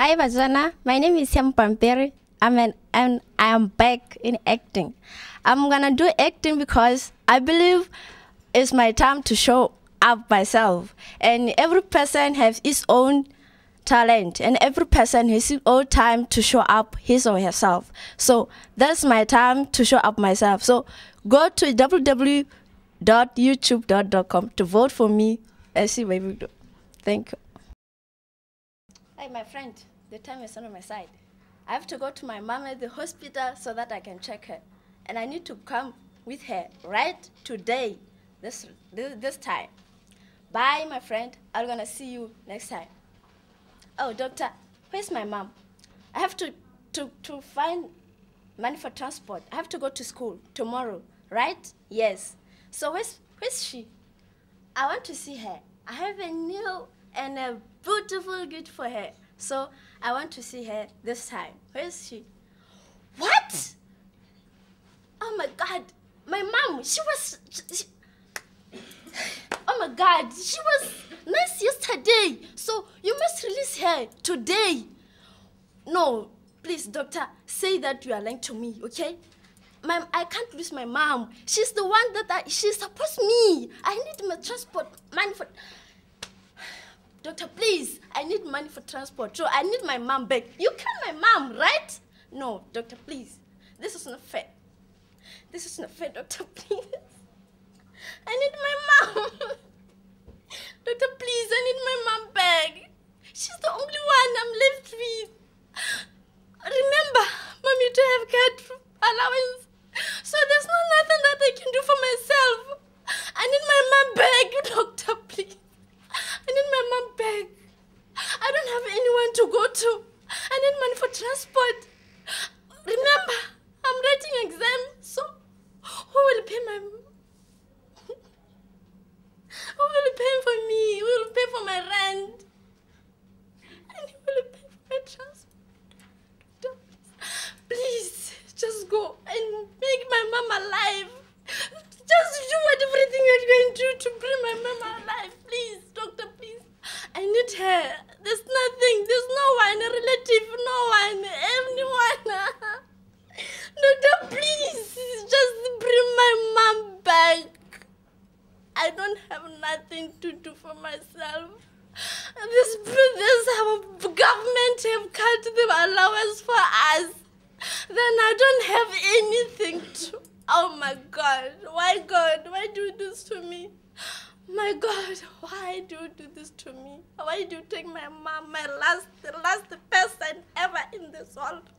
Hi Batswana, my name is Tshiamo Pampiri. And I am back in acting. I'm gonna do acting because I believe it's my time to show up myself. And every person has his own talent, and every person has his own time to show up his or herself. So that's my time to show up myself. So go to www.youtube.com to vote for me and see what we do. Thank you. Hi, my friend. The time is not on my side. I have to go to my mom at the hospital so that I can check her. And I need to come with her right today, this time. Bye, my friend. I'm gonna see you next time. Oh, doctor, where's my mom? I have to find money for transport. I have to go to school tomorrow, right? Yes. So where's she? I want to see her. I have a new and a beautiful gift for her. So I want to see her this time. Where is she? What? Oh my God, my mom, oh my God, she was nice yesterday. So you must release her today. No, please, doctor, say that you are lying to me, okay? I can't lose my mom. She's the one that she supports me. I need my transport money for... Doctor, please, I need money for transport. So I need my mom back. You killed my mom, right? No, doctor, please. This is not fair. This is not fair, doctor, please. I need my mom. Doctor, please, I need my mom back. She's the only one I'm left with. Remember, mommy, to have cat allowance. So there's nothing that I can do for myself. I need my mom back, doctor, please. I need my mom back. I don't have anyone to go to. I need money for transport. Remember, I'm writing exam, so who will pay my... Who will pay for me? Who will pay for my rent? And who will pay for my transport? Please, just go and make my mom alive. Just do everything you're going to do to bring my mom alive. Please, doctor, please. I need her. There's nothing. There's no one, a relative, no one, anyone. Doctor, please, just bring my mom back. I don't have nothing to do for myself. This our government have cut the allowance for us. Then I don't have anything to... Oh my God, why God? Why do this to me? My God, why do you do this to me? Why do you take my mom, the last person ever in this world?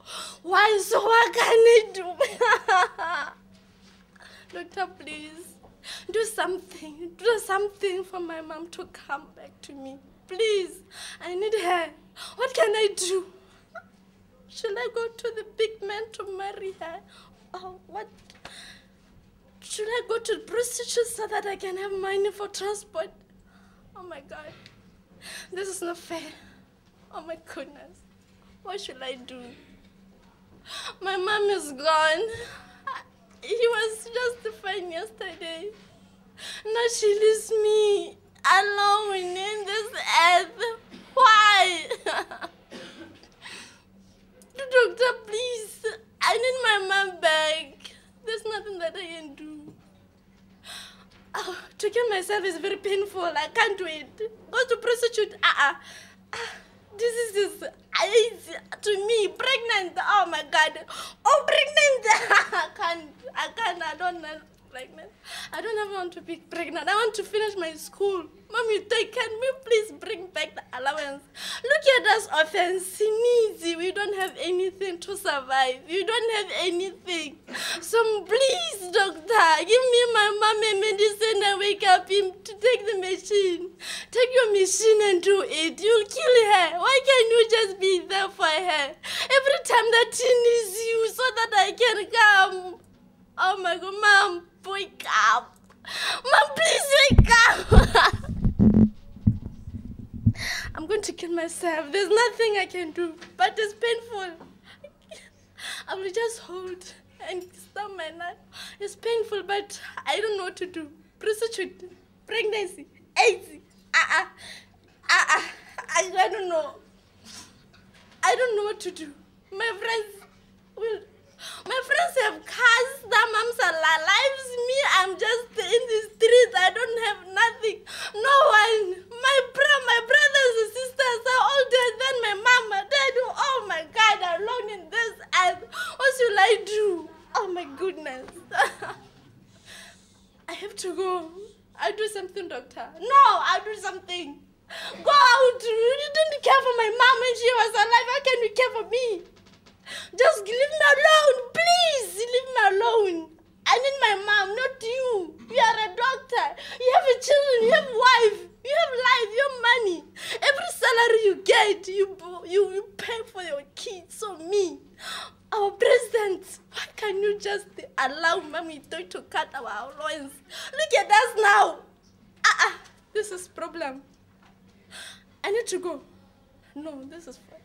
Why? So what can I do? Doctor, please, do something for my mom to come back to me. Please, I need her. What can I do? Should I go to the big man to marry her? Oh, what? Should I go to prostitute so that I can have money for transport? Oh my God, this is not fair. Oh my goodness, what should I do? My mom is gone. He was just fine yesterday. Now she leaves me alone in this earth. Why? Doctor, please, I need my mom back. There's nothing that I can do. Oh, to kill myself is very painful. I can't do it. Go to prostitute. This is AIDS to me. Pregnant. Oh my God. Oh, pregnant. I don't know. Pregnant. I don't want to be pregnant. I want to finish my school. Mommy, can we please bring back the allowance? Look at us orphans. We don't have anything to survive. You don't have anything. So please, doctor, give me my mom a medicine and wake up him to take the machine. Take your machine and do it. You'll kill her. Why can't you just be there for her? Every time that she needs you so that I can come. Oh my God, Mom, wake up. Mom, please wake up. I'm going to kill myself. There's nothing I can do, but it's painful. I will just hold and stop my life. It's painful, but I don't know what to do. Prostitute, pregnancy, AIDS. I don't know. I don't know what to do. My friends have cars, their moms are lives. Me, I'm just in the streets. I don't have nothing. No one. My brothers and sisters are all dead. Then my mama died. Oh my God, I'm alone in this earth. What should I do? Oh my goodness. I have to go. I'll do something, doctor. No, I'll do something. Go out. You didn't care for my mom when she was alive. How can you care for me? Just leave me alone, please. Leave me alone. I need my mom, not you. You are a doctor. You have a children. You have wife. You have life. You have money. Every salary you get, you pay for your kids. So me, our president, why can you just allow mommy to cut our loans? Look at us now. This is problem. I need to go. No, this is fine.